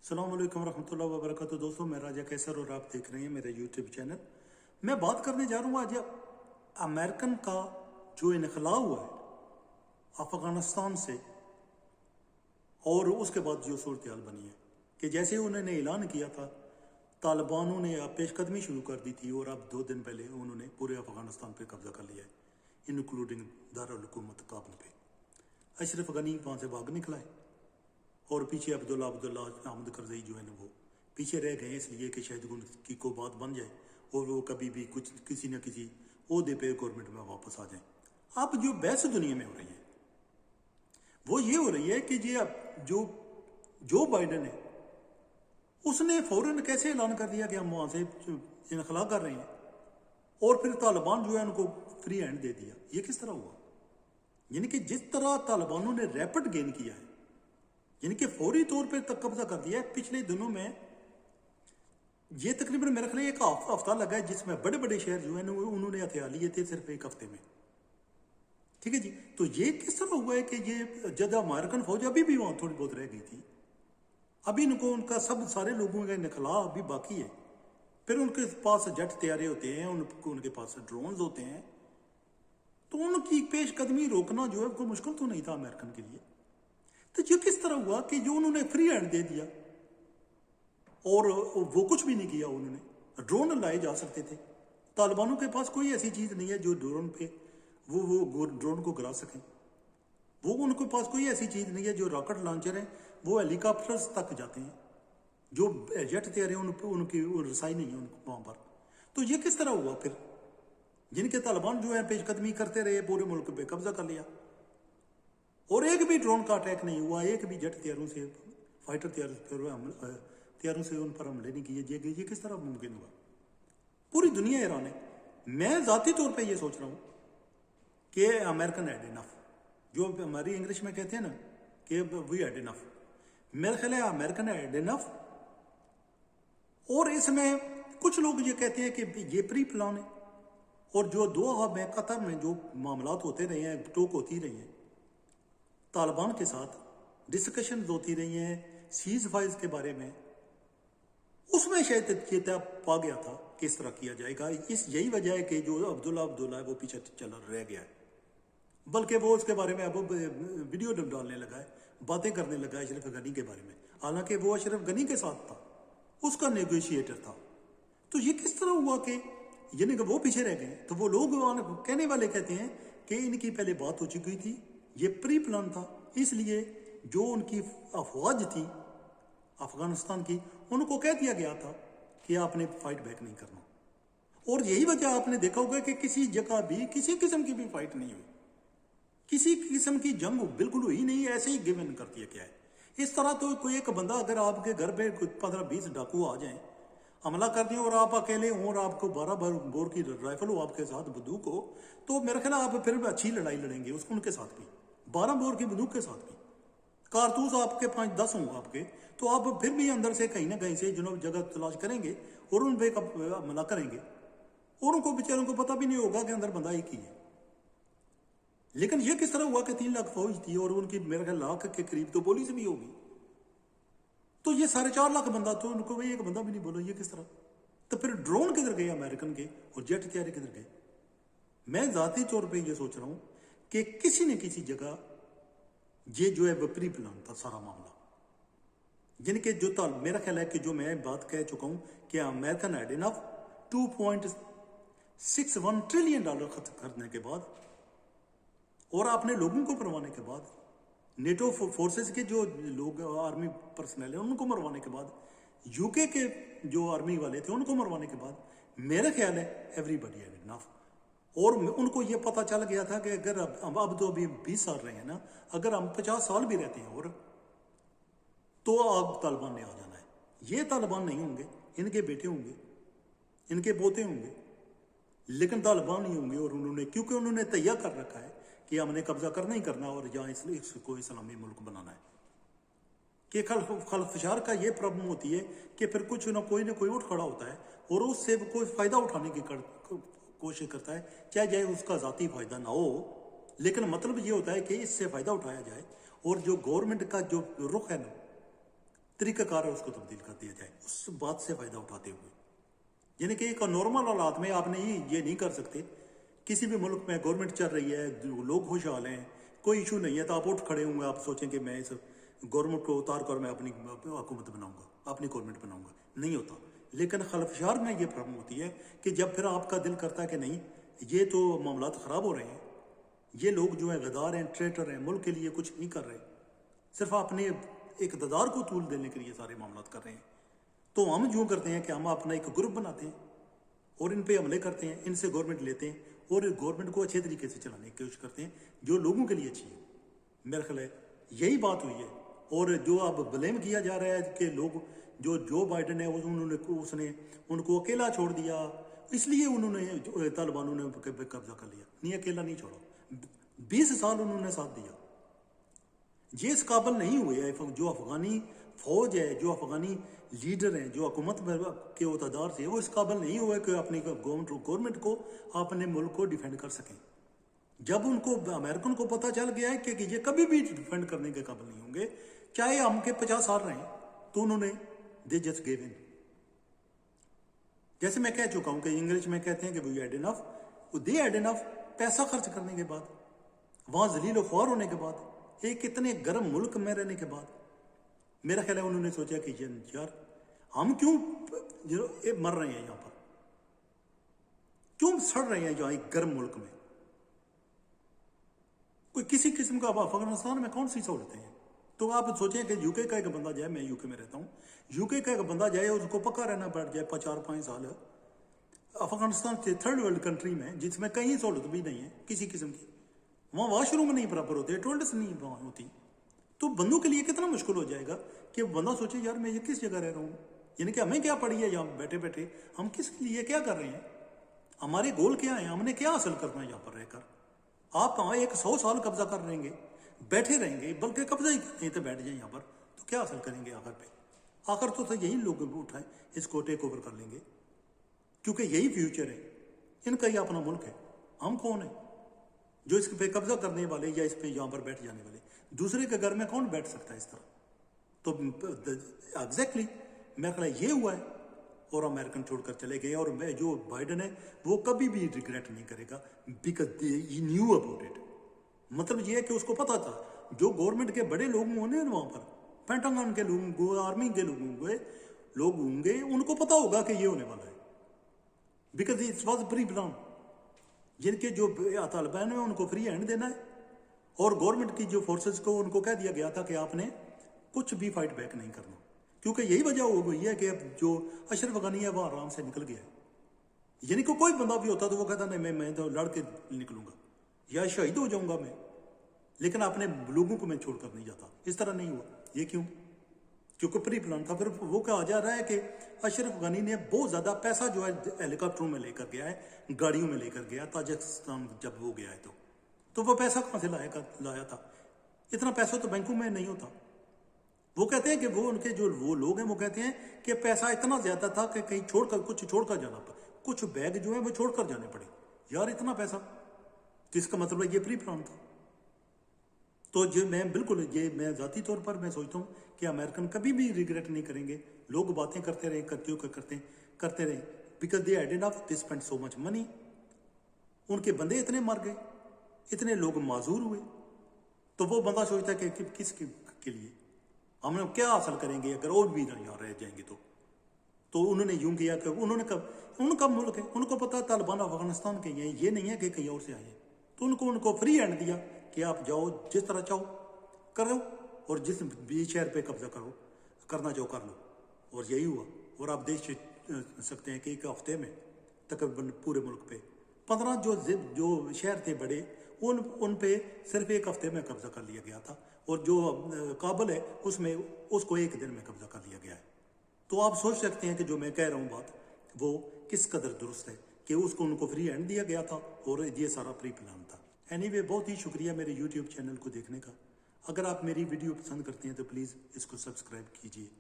अस्सलाम वालेकुम रहमतुल्लाहि व बरकातुहू। दोस्तों, मैं राजा कैसर और आप देख रहे हैं मेरा यूट्यूब चैनल। मैं बात करने जा रहा हूँ आज अमेरिकन का जो इनखला हुआ है अफगानिस्तान से, और उसके बाद जो सूरत हाल बनी है कि जैसे उन्होंने ऐलान किया था, तालिबानों ने पेशकदमी शुरू कर दी थी और अब 2 दिन पहले उन्होंने पूरे अफगानिस्तान पर कब्जा कर लिया है, इंक्लूडिंग दारुल हुकूमत काबुल पे। अशरफ गनी वहाँ से भाग निकला है और पीछे अब्दुल्ला अहमद करजई जो है ना वो पीछे रह गए, इसलिए कि शायद उनकी को बात बन जाए और वो कभी भी कुछ किसी न किसी ओहदे पे गवर्नमेंट में वापस आ जाए। अब जो बहस दुनिया में हो रही है वो ये हो रही है कि ये अब जो बाइडन है उसने फौरन कैसे ऐलान कर दिया कि हम वहाँ से इनखला कर रहे हैं और फिर तालिबान जो है उनको फ्री हैंड दे दिया। ये किस तरह हुआ? यानी कि जिस तरह तालिबानों ने रैपिड गेन किया है, यानी कि फौरी तौर पर तक कब्जा कर दिया है। पिछले दिनों में ये तकरीबन मेरे ख्याल एक हफ्ता लगा है जिसमें बड़े बड़े शहर जो है ना उन्होंने हथियार लिए थे सिर्फ एक हफ्ते में। ठीक है जी। तो ये किस तरह हुआ है कि ये जब अमेरिकन फौज अभी भी वहां थोड़ी बहुत रह गई थी, अभी इनको उनका सब सारे लोगों का निकला अभी बाकी है। फिर उनके पास जेट तैयारे होते हैं, उनके पास ड्रोन्स होते हैं, तो उनकी पेशकदमी रोकना जो है कोई मुश्किल तो नहीं था अमेरिकन के लिए। तो ये किस तरह हुआ कि जो उन्होंने फ्री हैंड दे दिया और वो कुछ भी नहीं किया। उन्होंने ड्रोन लाए जा सकते थे, तालिबानों के पास कोई ऐसी चीज नहीं है जो ड्रोन पे वो ड्रोन को गिरा सकें। वो उनके पास कोई ऐसी चीज नहीं है जो रॉकेट लॉन्चर है, वो हेलीकॉप्टर्स तक जाते हैं, जो जेट तैयारे उनकी रसाई नहीं है उनको वहां पर। तो ये किस तरह हुआ फिर, जिनके तालिबान जो है पेशकदमी करते रहे, पूरे मुल्क पे कब्जा कर लिया और एक भी ड्रोन का अटैक नहीं हुआ, एक भी जेट तैयारों से फाइटर तैयारों से उन पर हमले नहीं किए। ये किस तरह मुमकिन हुआ? पूरी दुनिया हैरान है। मैं जाती तौर पे ये सोच रहा हूँ कि अमेरिकन हैड इनफ, जो हमारी इंग्लिश में कहते हैं ना कि वी हैड इनफ। मेरा ख्याल है अमेरिकन हैड इनफ। और इसमें कुछ लोग ये कहते हैं कि ये प्री प्लान है, और जो दोहा में कतर में जो मामलात होते रहे हैं, टोक होती रही हैं, तालिबान के साथ डिस्कशन होती रही हैं सीज फाइज के बारे में, उसमें शायद ये तय पा गया था किस तरह किया जाएगा। यही वजह है कि जो अब्दुल्ला है वो पीछे चल रह गया है, बल्कि वो उसके बारे में अब वीडियो डालने लगा है, बातें करने लगा है अशरफ गनी के बारे में, हालांकि वो अशरफ गनी के साथ था, उसका नेगोशिएटर था। तो ये किस तरह हुआ कि यानी कि वो पीछे रह गए? तो वो लोग कहने वाले कहते हैं कि इनकी पहले बात हो चुकी थी, ये प्री प्लान था, इसलिए जो उनकी अफवाज थी अफगानिस्तान की, उनको कह दिया गया था कि आपने फाइट बैक नहीं करना। और यही वजह आपने देखा होगा कि किसी जगह भी किसी किस्म की भी फाइट नहीं हुई, किसी किस्म की जंग बिल्कुल हुई नहीं, ऐसे ही गिवन कर दिया गया है। इस तरह तो कोई एक बंदा अगर आपके घर पे 15-20 डाकू आ जाएं, हमला कर दें और आप अकेले हों और आपको 12 बोर की राइफल हो आपके साथ, बंदूक हो, तो मेरा ख्याल आप फिर भी अच्छी लड़ाई लड़ेंगे उसको, उनके साथ भी 12 बोर की बंदूक के साथ भी, कारतूस आपके 5-10 होंगे आपके, तो आप फिर भी अंदर से कहीं ना कहीं से जुनूब जगह तलाश करेंगे और उन पे हमला करेंगे, और उनको बेचारों को पता भी नहीं होगा कि अंदर बंदा एक ही है। लेकिन यह किस तरह हुआ कि 3 लाख फौज थी और उनकी मेरे ख्याल लाख के करीब तो पुलिस भी होगी, तो ये 4.5 लाख बंदा, तो उनको भाई एक बंदा भी नहीं बोला, ये किस तरह? तो फिर ड्रोन किधर गए अमेरिकन के और जेट तैयारी किधर गए? मैं जाती तौर पर यह सोच रहा हूं कि किसी न किसी जगह ये जो है प्री प्लान था सारा मामला, जिनके जो मेरा ख्याल है कि जो मैं बात कह चुका हूं कि अमेरिकन हैड इनफ $2.61 ट्रिलियन खर्च करने के बाद और अपने लोगों को मरवाने के बाद, नेटो फोर्सेस के जो लोग आर्मी पर्सनल है उनको मरवाने के बाद, यूके के जो आर्मी वाले थे उनको मरवाने के बाद, मेरा ख्याल है एवरीबॉडी हैड इनफ। और उनको ये पता चल गया था कि अगर अब तो अभी 20 साल रहे हैं ना, अगर हम 50 साल भी रहते हैं और तो अब तालिबान ने आ जाना है। ये तालिबान नहीं होंगे, इनके बेटे होंगे, इनके पोते होंगे, लेकिन तालिबान नहीं होंगे। और उन्होंने क्योंकि उन्होंने तैयार कर रखा है कि हमने कब्जा करना ही करना और यहाँ इसको इस्लामी मुल्क बनाना है। कि खलफशार का ये प्रॉब्लम होती है कि फिर कुछ ना कोई उठ खड़ा होता है और उससे कोई फायदा उठाने की कोशिश करता है, चाहे उसका जाती फायदा ना हो, लेकिन मतलब ये होता है कि इससे फायदा उठाया जाए। और जो गवर्नमेंट का जो रुख है ना तरीक़ाकार है उसको तब्दील कर दिया जाए, उस बात से फ़ायदा उठाते हुए। यानी कि एक नॉर्मल हालात में आपने ये नहीं कर सकते, किसी भी मुल्क में गवर्नमेंट चल रही है, लोग खुशहाल हैं, कोई इशू नहीं है, तो आप उठ खड़े होंगे, आप सोचें कि मैं इस गवर्नमेंट को उतार कर मैं अपनी हुकूमत बनाऊंगा, अपनी गवर्नमेंट बनाऊंगा, नहीं होता। लेकिन खलफशार में ये प्रॉब्लम होती है कि जब फिर आपका दिल करता है कि नहीं, ये तो मामला ख़राब हो रहे हैं, ये लोग जो है गद्दार हैं, ट्रेटर हैं, मुल्क के लिए कुछ नहीं कर रहे, सिर्फ अपने इक़्तिदार को तूल देने के लिए सारे मामला कर रहे हैं, तो हम यूँ करते हैं कि हम अपना एक ग्रुप बनाते हैं और इन पे हमले करते हैं, इनसे गवर्नमेंट लेते हैं और गवर्नमेंट को अच्छे तरीके से चलाने की कोशिश करते हैं जो लोगों के लिए अच्छी है। मेरा ख्याल है यही बात हुई है। और जो अब ब्लेम किया जा रहा है कि लोग जो बाइडन है उसने उनको अकेला छोड़ दिया, इसलिए उन्होंने तालिबानों ने कब्जा कर लिया, नहीं अकेला नहीं छोड़ा, 20 साल उन्होंने साथ दिया। ये इस काबिल नहीं हुए हैं, जो अफगानी फौज है, जो अफगानी लीडर हैं, जो हुकूमत के अहदेदार थे, वो इस काबिल नहीं हुए कि अपनी गवर्नमेंट को अपने मुल्क को डिफेंड कर सकें। जब उनको अमेरिकन को पता चल गया है कि ये कभी भी डिफेंड करने के काबिल नहीं होंगे, चाहे हम के 50 साल रहें, तो उन्होंने दे जस्ट गिव इन। जैसे मैं कह चुका हूं कि इंग्लिश में कहते हैं कि we had enough, they had enough. पैसा खर्च करने के बाद, वहां जलील ख्वार होने के बाद, एक इतने गर्म मुल्क में रहने के बाद, मेरा ख्याल है उन्होंने सोचा कि यार हम क्यों मर रहे हैं, यहां पर क्यों सड़ रहे हैं जहां एक गर्म मुल्क में, कोई किसी किस्म का। अफगानिस्तान में कौन सी सहूलतें हैं? तो आप सोचें कि यूके का एक बंदा जाए, मैं यूके में रहता हूं, यूके का एक बंदा जाए, उसको पक्का रहना पड़ जाए 4-5 साल अफगानिस्तान से, थर्ड वर्ल्ड कंट्री में, जिसमें कहीं सहूलत भी नहीं है किसी किस्म की, वहां वॉशरूम नहीं बराबर होते, टॉयलेट्स नहीं वहां होती, तो बंदों के लिए कितना मुश्किल हो जाएगा कि बंदा सोचे यार मैं ये किस जगह रह रहा हूँ, यानी कि हमें क्या पड़ी है यहाँ बैठे बैठे, हम किस लिए क्या कर रहे हैं, हमारे गोल क्या है, हमने क्या हासिल करना है यहाँ पर रहकर। आप वहाँ 100 साल कब्जा कर रहेंगे, बैठे रहेंगे, बल्कि कब्जा ही नहीं तो बैठ जाए यहाँ पर, तो क्या हासिल करेंगे आखिर पे? आखिर तो यही लोग उठाए, इसको टेक ओवर कर लेंगे, क्योंकि यही फ्यूचर है, इनका ही अपना मुल्क है। हम कौन है जो इस पे कब्जा करने वाले या इस पे यहाँ पर बैठ जाने वाले? दूसरे के घर में कौन बैठ सकता है इस तरह? तो एग्जैक्टली मेरा ख्याल ये हुआ है, और अमेरिकन छोड़कर चले गए। और जो बाइडन है वो कभी भी रिग्रेट नहीं करेगा, because he knew about it. मतलब ये है कि उसको पता था, जो गवर्नमेंट के बड़े लोग होंगे वहां पर, पेंटागन के लोग, आर्मी के लोग होंगे, उनको पता होगा कि ये होने वाला है, because it was pre plan. जिनके जो तालिबान है उनको फ्री हैंड देना है, और गवर्नमेंट की जो फोर्सेस को उनको कह दिया गया था कि आपने कुछ भी फाइट बैक नहीं करना, क्योंकि यही वजह हो गई है कि अब जो अशरफ गनी है वो आराम से निकल गया है। यानी कि कोई बंदा भी होता तो वो कहता नहीं मैं तो लड़ के निकलूंगा या शहीद हो जाऊंगा मैं, लेकिन अपने लोगों को मैं छोड़कर नहीं जाता। इस तरह नहीं हुआ। ये क्यों? क्योंकि प्री प्लान था। फिर वो कहा जा रहा है कि अशरफ गनी ने बहुत ज्यादा पैसा जो है हेलीकॉप्टरों में लेकर गया है, गाड़ियों में लेकर गया ताजिकिस्तान जब वो गया है, तो वो पैसा कहां से लाया था? इतना पैसा तो बैंकों में नहीं होता। वो कहते हैं कि वो उनके जो वो लोग हैं वो कहते हैं कि पैसा इतना ज्यादा था कि कहीं कुछ छोड़कर जाना पड़ा, कुछ बैग जो है वो छोड़कर जाने पड़े। यार इतना पैसा, तो इसका मतलब है ये प्री प्लान था। तो जो मैं बिल्कुल मैं जाती तौर पर मैं सोचता हूँ कि अमेरिकन कभी भी रिग्रेट नहीं करेंगे। लोग बातें करते रहे, करते रहे, because they had enough, they spend so much money. उनके बंदे इतने मर गए, इतने लोग माजूर हुए, तो वो बंदा सोचता है कि किस के लिए हम क्या हासिल करेंगे अगर और भी यहाँ रह जाएंगे। तो उन्होंने यूं किया कि उनका मुल्क है, उनको पता तालिबान अफगानिस्तान के हैं, ये नहीं है कि कहीं और से आए हैं। तो उनको फ्री हैंड दिया कि आप जाओ, जिस तरह चाहो करो, और जिस भी शहर पे कब्जा करना चाहो कर लो। और यही हुआ। और आप देख सकते हैं कि एक हफ्ते में तकरीबन पूरे मुल्क पे 15 जो शहर थे बड़े, उन पे सिर्फ एक हफ्ते में कब्जा कर लिया गया था, और जो काबुल है उसको एक दिन में कब्जा कर लिया गया है। तो आप सोच सकते हैं कि जो मैं कह रहा हूँ बात वो किस कदर दुरुस्त है कि उनको फ्री हैंड दिया गया था और ये सारा प्री प्लान था। एनीवे, बहुत ही शुक्रिया मेरे यूट्यूब चैनल को देखने का। अगर आप मेरी वीडियो पसंद करते हैं तो प्लीज़ इसको सब्सक्राइब कीजिए।